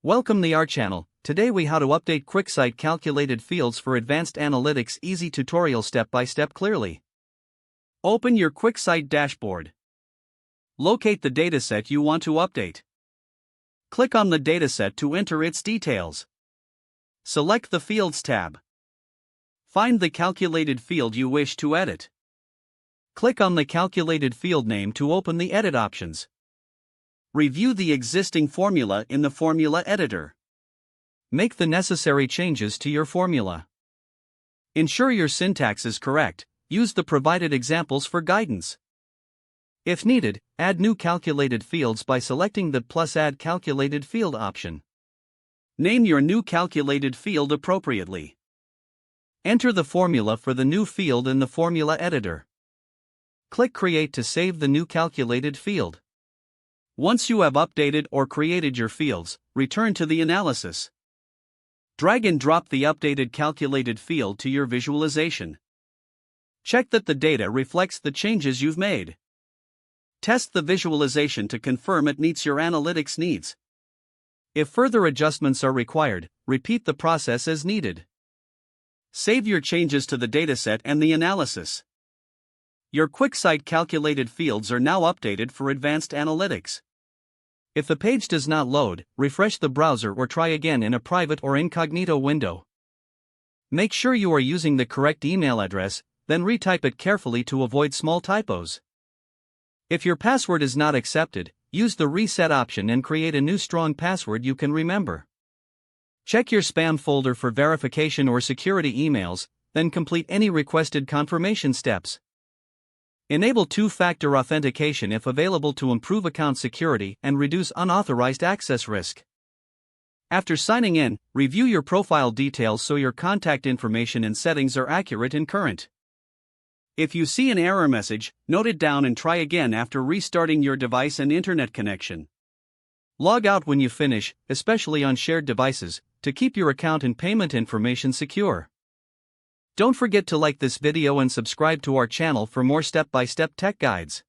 Welcome to our channel. Today we how to update QuickSight calculated fields for advanced analytics. Easy tutorial step by step clearly. Open your QuickSight dashboard. Locate the dataset you want to update. Click on the dataset to enter its details. Select the Fields tab. Find the calculated field you wish to edit. Click on the calculated field name to open the edit options. Review the existing formula in the formula editor. Make the necessary changes to your formula. Ensure your syntax is correct. Use the provided examples for guidance. If needed, add new calculated fields by selecting the +Add Calculated Field option. Name your new calculated field appropriately. Enter the formula for the new field in the formula editor. Click Create to save the new calculated field. Once you have updated or created your fields, return to the analysis. Drag and drop the updated calculated field to your visualization. Check that the data reflects the changes you've made. Test the visualization to confirm it meets your analytics needs. If further adjustments are required, repeat the process as needed. Save your changes to the dataset and the analysis. Your QuickSight calculated fields are now updated for advanced analytics. If the page does not load, refresh the browser or try again in a private or incognito window. Make sure you are using the correct email address, then retype it carefully to avoid small typos. If your password is not accepted, use the reset option and create a new strong password you can remember. Check your spam folder for verification or security emails, then complete any requested confirmation steps. Enable two-factor authentication if available to improve account security and reduce unauthorized access risk. After signing in, review your profile details so your contact information and settings are accurate and current. If you see an error message, note it down and try again after restarting your device and internet connection. Log out when you finish, especially on shared devices, to keep your account and payment information secure. Don't forget to like this video and subscribe to our channel for more step-by-step tech guides.